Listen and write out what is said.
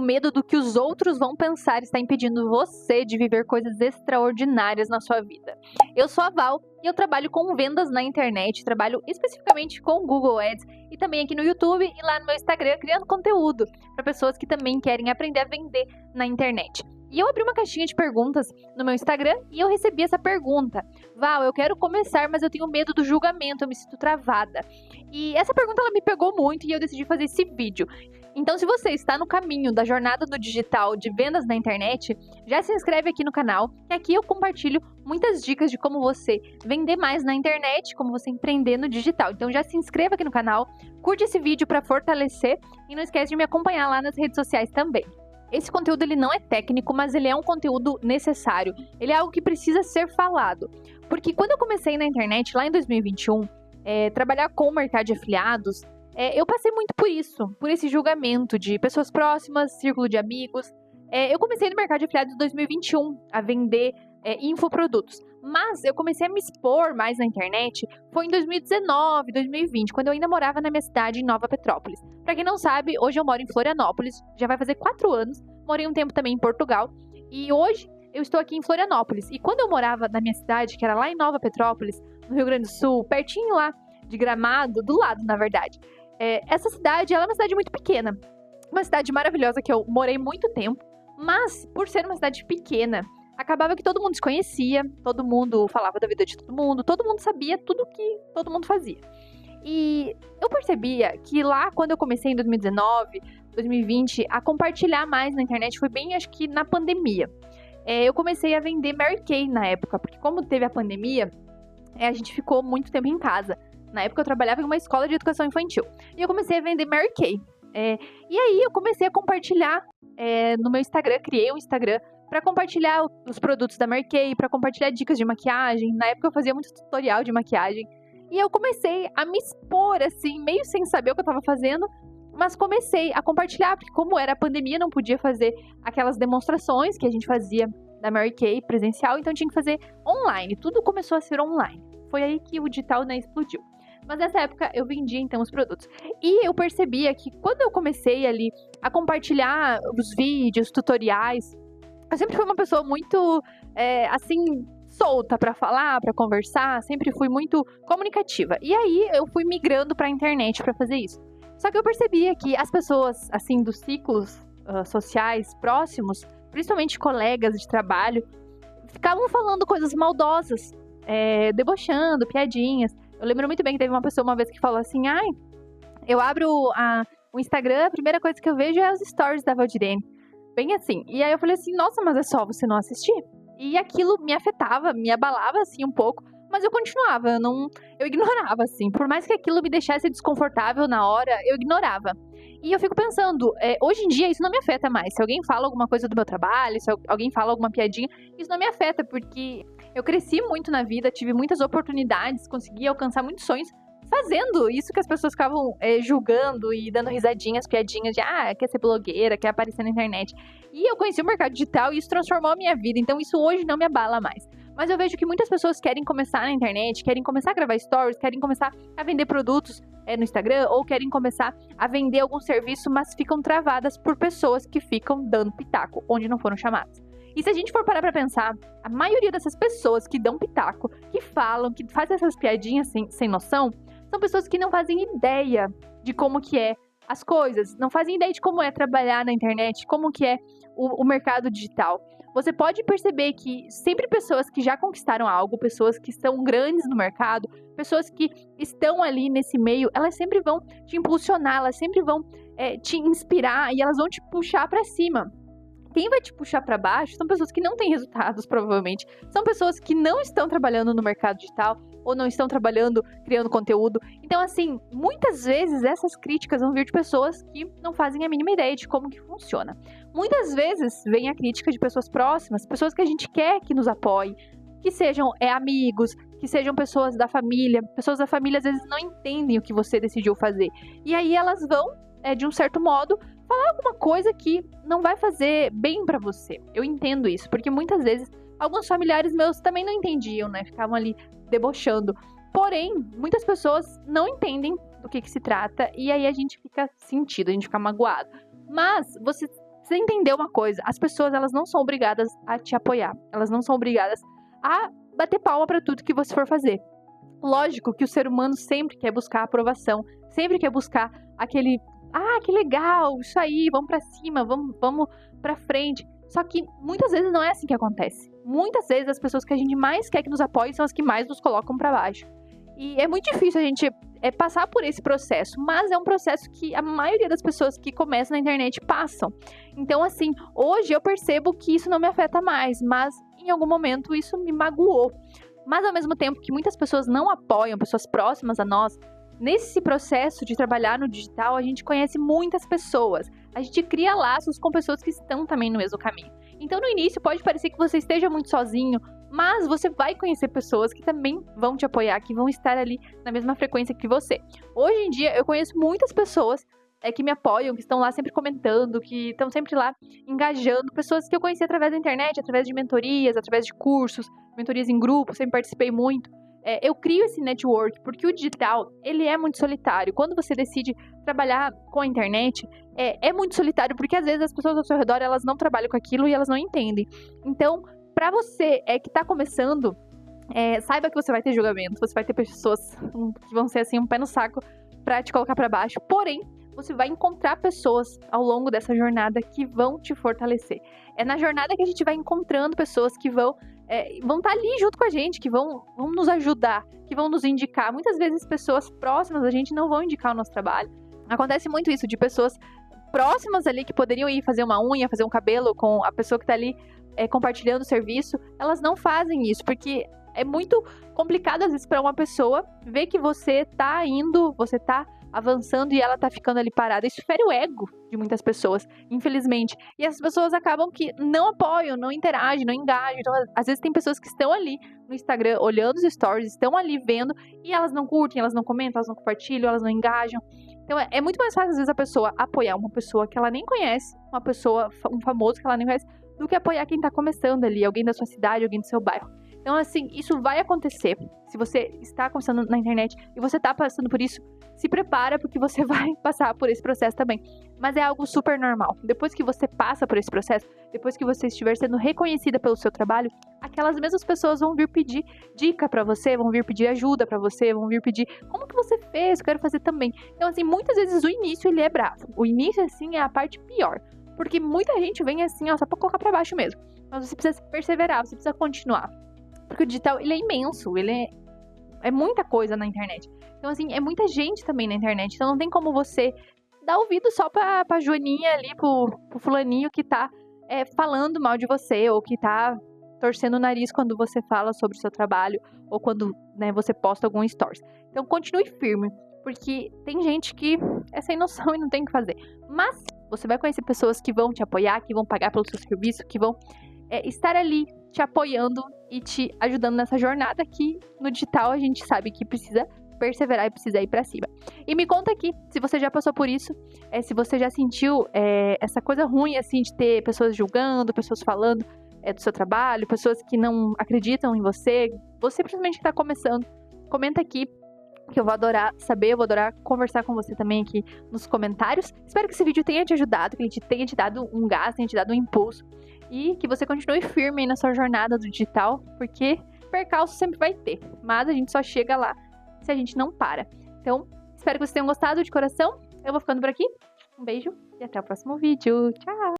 medo do que os outros vão pensar está impedindo você de viver coisas extraordinárias na sua vida. Eu sou a Val e eu trabalho com vendas na internet, trabalho especificamente com Google Ads e também aqui no YouTube e lá no meu Instagram criando conteúdo para pessoas que também querem aprender a vender na internet. E eu abri uma caixinha de perguntas no meu Instagram e eu recebi essa pergunta. Val, eu quero começar, mas eu tenho medo do julgamento, eu me sinto travada. E essa pergunta ela me pegou muito e eu decidi fazer esse vídeo. Então, se você está no caminho da jornada do digital de vendas na internet, já se inscreve aqui no canal, que aqui eu compartilho muitas dicas de como você vender mais na internet, como você empreender no digital. Então, já se inscreva aqui no canal, curte esse vídeo para fortalecer e não esquece de me acompanhar lá nas redes sociais também. Esse conteúdo ele não é técnico, mas ele é um conteúdo necessário. Ele é algo que precisa ser falado. Porque quando eu comecei na internet, lá em 2021, trabalhar com o mercado de afiliados, eu passei muito por isso, por esse julgamento de pessoas próximas, círculo de amigos. Eu comecei no mercado de afiliados em 2021 a vender infoprodutos. Mas eu comecei a me expor mais na internet foi em 2019, 2020, quando eu ainda morava na minha cidade, em Nova Petrópolis. Pra quem não sabe, hoje eu moro em Florianópolis, já vai fazer 4 anos, morei um tempo também em Portugal, e hoje eu estou aqui em Florianópolis. E quando eu morava na minha cidade, que era lá em Nova Petrópolis, no Rio Grande do Sul, pertinho lá de Gramado, do lado, na verdade, essa cidade ela é uma cidade muito pequena, uma cidade maravilhosa que eu morei muito tempo, mas por ser uma cidade pequena, acabava que todo mundo se conhecia, todo mundo falava da vida de todo mundo sabia tudo que todo mundo fazia. E eu percebia que lá, quando eu comecei em 2019, 2020, a compartilhar mais na internet, foi bem, acho que na pandemia. Eu comecei a vender Mary Kay na época, porque como teve a pandemia, a gente ficou muito tempo em casa. Na época eu trabalhava em uma escola de educação infantil. E eu comecei a vender Mary Kay. E aí eu comecei a compartilhar no meu Instagram, criei um Instagram para compartilhar os produtos da Mary Kay, para compartilhar dicas de maquiagem. Na época eu fazia muito tutorial de maquiagem. E eu comecei a me expor, assim, meio sem saber o que eu estava fazendo, mas comecei a compartilhar, porque como era a pandemia, não podia fazer aquelas demonstrações que a gente fazia da Mary Kay presencial, então tinha que fazer online. Tudo começou a ser online. Foi aí que o digital, né, explodiu. Mas nessa época eu vendia então os produtos. E eu percebia que quando eu comecei ali a compartilhar os vídeos, tutoriais, eu sempre fui uma pessoa muito, assim, solta pra falar, pra conversar, sempre fui muito comunicativa. E aí eu fui migrando pra internet pra fazer isso. Só que eu percebia que as pessoas, assim, dos ciclos sociais próximos, principalmente colegas de trabalho, ficavam falando coisas maldosas, debochando, piadinhas. Eu lembro muito bem que teve uma pessoa uma vez que falou assim, eu abro o Instagram, a primeira coisa que eu vejo é os stories da Valdirene. Bem assim. E aí eu falei assim, nossa, mas é só você não assistir? E aquilo me afetava, me abalava assim um pouco, mas eu continuava, eu ignorava assim. Por mais que aquilo me deixasse desconfortável na hora, eu ignorava. E eu fico pensando, hoje em dia isso não me afeta mais. Se alguém fala alguma coisa do meu trabalho, se alguém fala alguma piadinha, isso não me afeta, porque eu cresci muito na vida, tive muitas oportunidades, consegui alcançar muitos sonhos, fazendo isso que as pessoas ficavam julgando e dando risadinhas, piadinhas de quer ser blogueira, quer aparecer na internet. E eu conheci o mercado digital e isso transformou a minha vida, então isso hoje não me abala mais. Mas eu vejo que muitas pessoas querem começar na internet, querem começar a gravar stories, querem começar a vender produtos no Instagram, ou querem começar a vender algum serviço, mas ficam travadas por pessoas que ficam dando pitaco, onde não foram chamadas. E se a gente for parar pra pensar, a maioria dessas pessoas que dão pitaco, que falam, que fazem essas piadinhas sem noção, são pessoas que não fazem ideia de como que é as coisas, não fazem ideia de como é trabalhar na internet, como que é o mercado digital. Você pode perceber que sempre pessoas que já conquistaram algo, pessoas que são grandes no mercado, pessoas que estão ali nesse meio, elas sempre vão te impulsionar, elas sempre vão te inspirar e elas vão te puxar pra cima. Quem vai te puxar para baixo são pessoas que não têm resultados, provavelmente. São pessoas que não estão trabalhando no mercado digital ou não estão trabalhando, criando conteúdo. Então, assim, muitas vezes essas críticas vão vir de pessoas que não fazem a mínima ideia de como que funciona. Muitas vezes vem a crítica de pessoas próximas, pessoas que a gente quer que nos apoiem, que sejam amigos, que sejam pessoas da família. Pessoas da família às vezes não entendem o que você decidiu fazer. E aí elas vão, de um certo modo, falar alguma coisa que não vai fazer bem pra você. Eu entendo isso, porque muitas vezes alguns familiares meus também não entendiam, né? Ficavam ali debochando. Porém, muitas pessoas não entendem do que se trata e aí a gente fica sentido, a gente fica magoado. Mas você Você entendeu uma coisa, as pessoas elas não são obrigadas a te apoiar, elas não são obrigadas a bater palma para tudo que você for fazer. Lógico que o ser humano sempre quer buscar aprovação, sempre quer buscar aquele, que legal, isso aí, vamos pra cima, vamos pra frente. Só que muitas vezes não é assim que acontece. Muitas vezes as pessoas que a gente mais quer que nos apoiem são as que mais nos colocam pra baixo. E é muito difícil a gente passar por esse processo, mas é um processo que a maioria das pessoas que começam na internet passam. Então, assim, hoje eu percebo que isso não me afeta mais, mas em algum momento isso me magoou. Mas ao mesmo tempo que muitas pessoas não apoiam, pessoas próximas a nós, nesse processo de trabalhar no digital, a gente conhece muitas pessoas. A gente cria laços com pessoas que estão também no mesmo caminho. Então, no início, pode parecer que você esteja muito sozinho, mas você vai conhecer pessoas que também vão te apoiar, que vão estar ali na mesma frequência que você. Hoje em dia, eu conheço muitas pessoas que me apoiam, que estão lá sempre comentando, que estão sempre lá engajando, pessoas que eu conheci através da internet, através de mentorias, através de cursos, mentorias em grupo, sempre participei muito. Eu crio esse network porque o digital, ele é muito solitário. Quando você decide trabalhar com a internet, é muito solitário porque às vezes as pessoas ao seu redor, elas não trabalham com aquilo e elas não entendem. Então, para você que tá começando, saiba que você vai ter julgamento, você vai ter pessoas que vão ser assim um pé no saco pra te colocar pra baixo. Porém, você vai encontrar pessoas ao longo dessa jornada que vão te fortalecer. É na jornada que a gente vai encontrando pessoas que vão estar ali junto com a gente, que vão nos ajudar, que vão nos indicar. Muitas vezes pessoas próximas a gente não vão indicar o nosso trabalho. Acontece muito isso, de pessoas próximas ali que poderiam ir fazer uma unha, fazer um cabelo com a pessoa que tá ali compartilhando o serviço, elas não fazem isso, porque é muito complicado às vezes para uma pessoa ver que você tá indo, você tá avançando e ela tá ficando ali parada. Isso fere o ego de muitas pessoas, infelizmente. E essas pessoas acabam que não apoiam, não interagem, não engajam. Então, às vezes tem pessoas que estão ali no Instagram olhando os stories, estão ali vendo e elas não curtem, elas não comentam, elas não compartilham, elas não engajam. Então, é muito mais fácil às vezes a pessoa apoiar uma pessoa que ela nem conhece, uma pessoa, um famoso que ela nem conhece, do que apoiar quem tá começando ali, alguém da sua cidade, alguém do seu bairro. Então, assim, isso vai acontecer. Se você está começando na internet e você tá passando por isso, se prepara porque você vai passar por esse processo também. Mas é algo super normal. Depois que você passa por esse processo, depois que você estiver sendo reconhecida pelo seu trabalho, aquelas mesmas pessoas vão vir pedir dica pra você, vão vir pedir ajuda pra você, vão vir pedir como que você fez, eu quero fazer também. Então, assim, muitas vezes o início ele é bravo. O início, assim, é a parte pior. Porque muita gente vem assim, só pra colocar pra baixo mesmo. Mas você precisa perseverar, você precisa continuar. Porque o digital, ele é imenso, ele é muita coisa na internet. Então, assim, é muita gente também na internet. Então, não tem como você dar ouvido só pra Joaninha ali, pro fulaninho que tá falando mal de você, ou que tá torcendo o nariz quando você fala sobre o seu trabalho, ou quando, né, você posta algum stories. Então, continue firme, porque tem gente que é sem noção e não tem o que fazer. Mas você vai conhecer pessoas que vão te apoiar, que vão pagar pelo seu serviço, que vão estar ali te apoiando e te ajudando nessa jornada que no digital a gente sabe que precisa perseverar e precisa ir pra cima. E me conta aqui se você já passou por isso, se você já sentiu essa coisa ruim assim de ter pessoas julgando, pessoas falando do seu trabalho, pessoas que não acreditam em você simplesmente que tá começando. Comenta aqui que eu vou adorar saber, eu vou adorar conversar com você também aqui nos comentários. Espero que esse vídeo tenha te ajudado, que ele tenha te dado um gás, tenha te dado um impulso e que você continue firme aí na sua jornada do digital, porque percalço sempre vai ter, mas a gente só chega lá se a gente não para. Então, espero que vocês tenham gostado de coração. Eu vou ficando por aqui. Um beijo e até o próximo vídeo. Tchau!